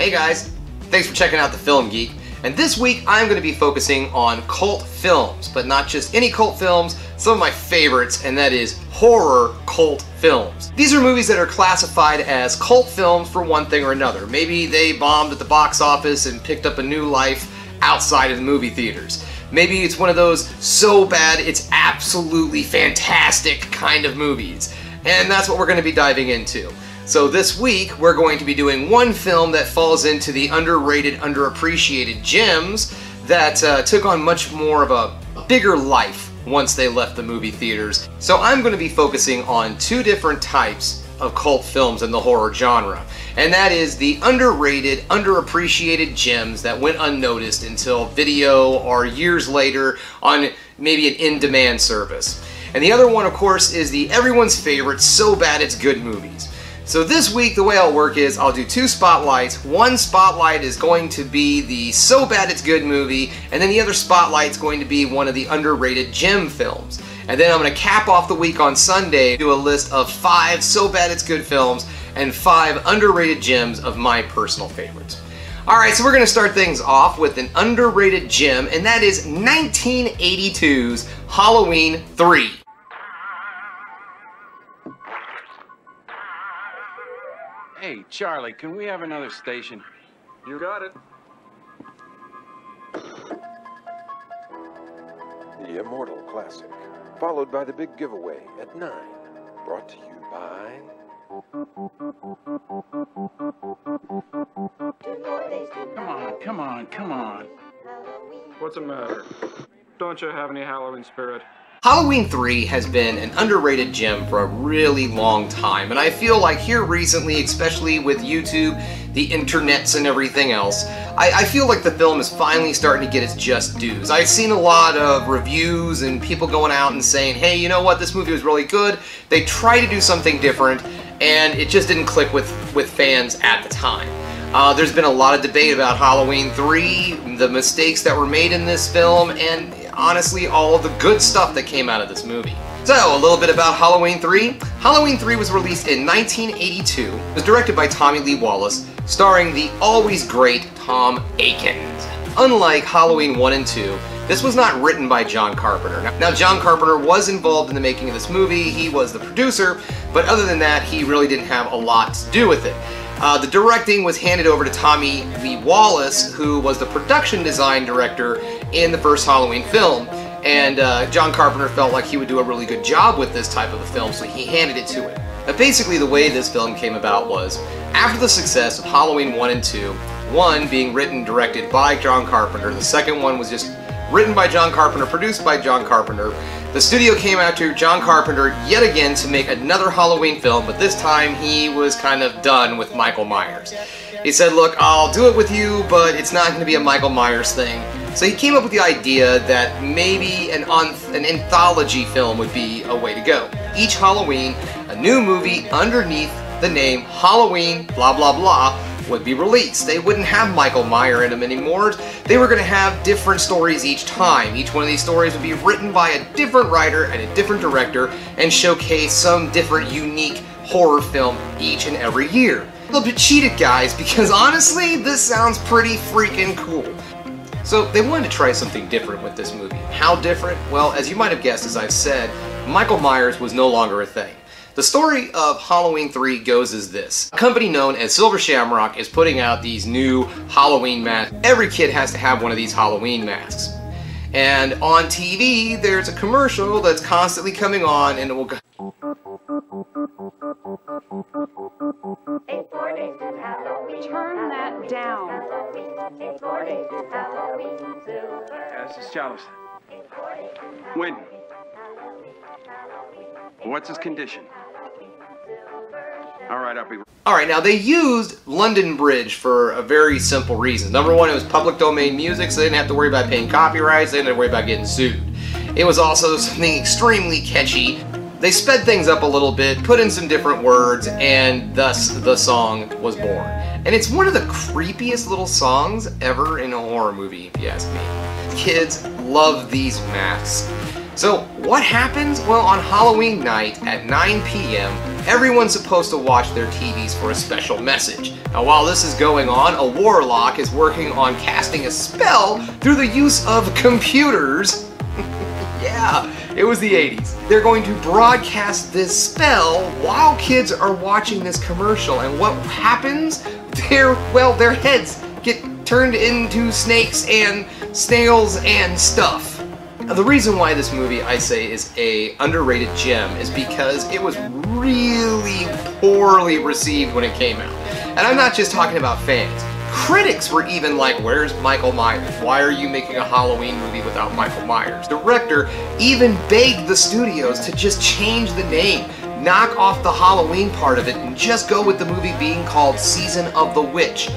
Hey guys, thanks for checking out The Film Geek. And this week I'm going to be focusing on cult films, but not just any cult films, some of my favorites, and that is horror cult films. These are movies that are classified as cult films for one thing or another. Maybe they bombed at the box office and picked up a new life outside of the movie theaters. Maybe it's one of those so bad it's absolutely fantastic kind of movies. And that's what we're going to be diving into. So this week, we're going to be doing one film that falls into the underrated, underappreciated gems that took on much more of a bigger life once they left the movie theaters. So I'm going to be focusing on two different types of cult films in the horror genre. And that is the underrated, underappreciated gems that went unnoticed until video or years later on maybe an in-demand service. And the other one, of course, is the everyone's favorite, so bad it's good movies. So this week, the way I'll work is I'll do two spotlights. One spotlight is going to be the so bad it's good movie, and then the other spotlight is going to be one of the underrated gem films. And then I'm going to cap off the week on Sunday, do a list of 5 so bad it's good films and 5 underrated gems of my personal favorites. Alright, so we're going to start things off with an underrated gem, and that is 1982's Halloween 3. Hey, Charlie, can we have another station? You got it. The Immortal Classic, followed by the big giveaway at 9. Brought to you by... Come on. What's the matter? Don't you have any Halloween spirit? Halloween 3 has been an underrated gem for a really long time, and I feel like here recently, especially with YouTube, the internets and everything else, I feel like the film is finally starting to get its just dues. I've seen a lot of reviews and people going out and saying, hey, you know what, this movie was really good, they tried to do something different, and it just didn't click with fans at the time. There's been a lot of debate about Halloween 3, the mistakes that were made in this film, and honestly, all of the good stuff that came out of this movie. So, a little bit about Halloween 3. Halloween 3 was released in 1982. It was directed by Tommy Lee Wallace, starring the always great Tom Atkins. Unlike Halloween 1 and 2, this was not written by John Carpenter. Now, John Carpenter was involved in the making of this movie. He was the producer, but other than that, he really didn't have a lot to do with it. The directing was handed over to Tommy Lee Wallace, who was the production design director in the first Halloween film, and John Carpenter felt like he would do a really good job with this type of a film, so he handed it to him. Now, basically, the way this film came about was, after the success of Halloween 1 and 2, one being written and directed by John Carpenter, the second one was just written by John Carpenter, produced by John Carpenter, the studio came after John Carpenter yet again to make another Halloween film, but this time he was kind of done with Michael Myers. He said, look, I'll do it with you, but it's not going to be a Michael Myers thing. So he came up with the idea that maybe an anthology film would be a way to go. Each Halloween, a new movie underneath the name Halloween blah blah blah would be released. They wouldn't have Michael Myers in them anymore. They were going to have different stories each time. Each one of these stories would be written by a different writer and a different director and showcase some different unique horror film each and every year. A little bit cheated, guys, because honestly, this sounds pretty freaking cool. So they wanted to try something different with this movie. How different? Well, as you might have guessed, as I've said, Michael Myers was no longer a thing. The story of Halloween 3 goes as this. A company known as Silver Shamrock is putting out these new Halloween masks. Every kid has to have one of these Halloween masks. And on TV, there's a commercial that's constantly coming on, and it will go... Turn that down. This is Chalice. When? What's his condition? Alright, I'll be... Alright, now they used London Bridge for a very simple reason. Number one, it was public domain music, so they didn't have to worry about paying copyrights, they didn't have to worry about getting sued. It was also something extremely catchy. They sped things up a little bit, put in some different words, and thus the song was born. And it's one of the creepiest little songs ever in a horror movie, if you ask me. Kids love these masks. So what happens? Well, on Halloween night at 9 p.m., everyone's supposed to watch their TVs for a special message. Now while this is going on, a warlock is working on casting a spell through the use of computers. Yeah, it was the 80s. They're going to broadcast this spell while kids are watching this commercial, and what happens? Their heads get turned into snakes and snails and stuff. Now, the reason why this movie, I say, is a underrated gem is because it was really poorly received when it came out. And I'm not just talking about fans. Critics were even like, where's Michael Myers? Why are you making a Halloween movie without Michael Myers? The director even begged the studios to just change the name, knock off the Halloween part of it, and just go with the movie being called Season of the Witch.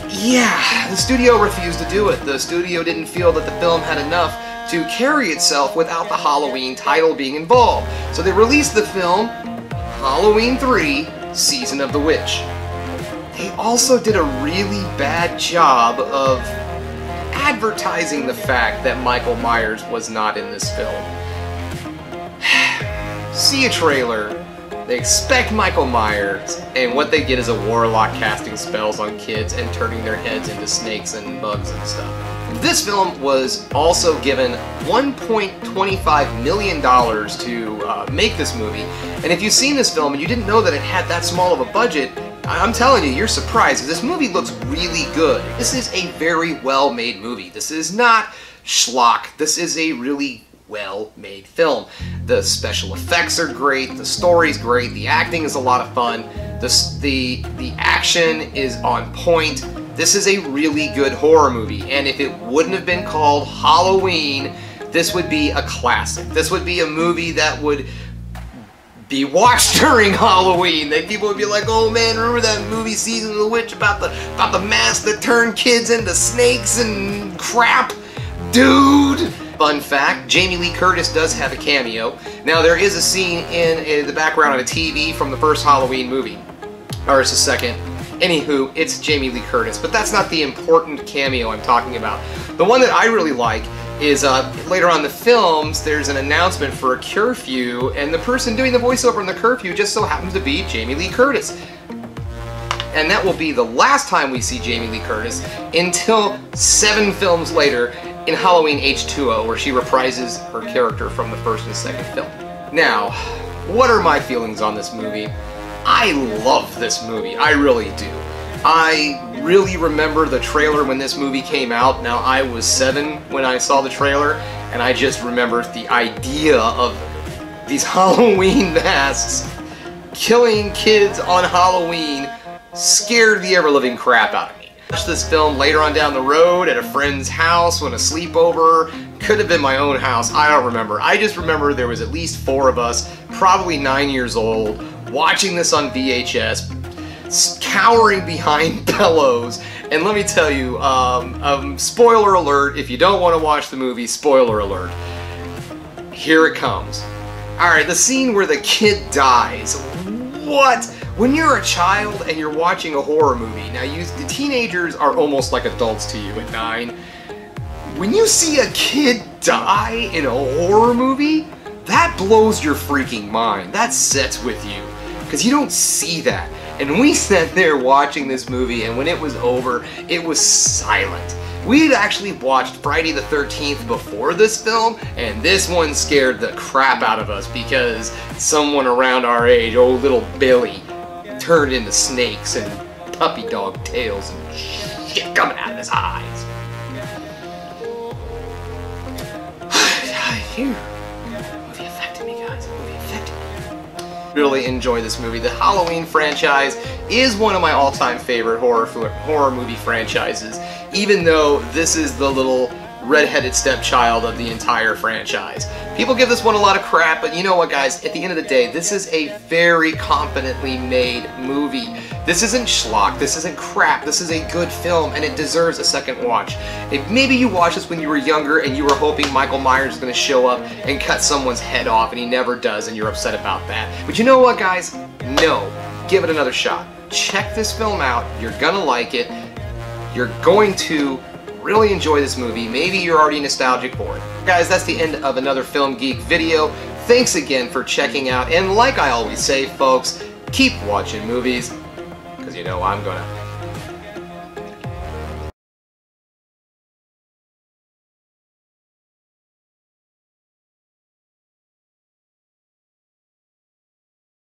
Yeah, the studio refused to do it. The studio didn't feel that the film had enough to carry itself without the Halloween title being involved. So they released the film Halloween 3, Season of the Witch. They also did a really bad job of advertising the fact that Michael Myers was not in this film. See a trailer, they expect Michael Myers, and what they get is a warlock casting spells on kids and turning their heads into snakes and bugs and stuff. This film was also given $1.25 million to make this movie, and if you've seen this film and you didn't know that it had that small of a budget, I'm telling you, you're surprised. This movie looks really good. This is a very well-made movie. This is not schlock. This is a really well-made film. The special effects are great, the story's great, the acting is a lot of fun, the action is on point. This is a really good horror movie, and if it wouldn't have been called Halloween, this would be a classic. This would be a movie that would be watched during Halloween. That people would be like, oh man, remember that movie Season of the Witch about the mask that turned kids into snakes and crap? Dude! Fun fact, Jamie Lee Curtis does have a cameo. Now there is a scene in the background of a TV from the first Halloween movie. Or it's the second. Anywho, it's Jamie Lee Curtis, but that's not the important cameo I'm talking about. The one that I really like is later on in the films, there's an announcement for a curfew, and the person doing the voiceover in the curfew just so happens to be Jamie Lee Curtis. And that will be the last time we see Jamie Lee Curtis until 7 films later in Halloween H2O, where she reprises her character from the first and second film. Now, what are my feelings on this movie? I love this movie, I really do. I really remember the trailer when this movie came out. Now, I was 7 when I saw the trailer, and I just remember the idea of these Halloween masks killing kids on Halloween scared the ever-living crap out of me. I watched this film later on down the road at a friend's house when a sleepover. Could have been my own house, I don't remember. I just remember there was at least 4 of us, probably 9 years old, watching this on VHS, cowering behind pillows, and let me tell you, spoiler alert, if you don't want to watch the movie, spoiler alert. Here it comes. Alright, the scene where the kid dies. What? When you're a child and you're watching a horror movie, now the teenagers are almost like adults to you at 9. When you see a kid die in a horror movie, that blows your freaking mind. That sets with you, because you don't see that. And we sat there watching this movie, and when it was over, it was silent. We had actually watched Friday the 13th before this film, and this one scared the crap out of us because someone around our age, old little Billy, turned into snakes and puppy dog tails and shit coming out of his eyes. Here. Movie affected me, guys. Movie affected me. Really enjoy this movie. The Halloween franchise is one of my all-time favorite horror movie franchises, even though this is the little redheaded stepchild of the entire franchise. People give this one a lot of crap, but you know what, guys? At the end of the day, this is a very competently made movie. This isn't schlock, this isn't crap, this is a good film, and it deserves a second watch. If maybe you watched this when you were younger and you were hoping Michael Myers was going to show up and cut someone's head off, and he never does, and you're upset about that. But you know what, guys? No. Give it another shot. Check this film out. You're gonna like it. You're going to really enjoy this movie. Maybe you're already nostalgic for it. Guys, that's the end of another Film Geek video. Thanks again for checking out, and like I always say, folks, keep watching movies, because you know I'm gonna.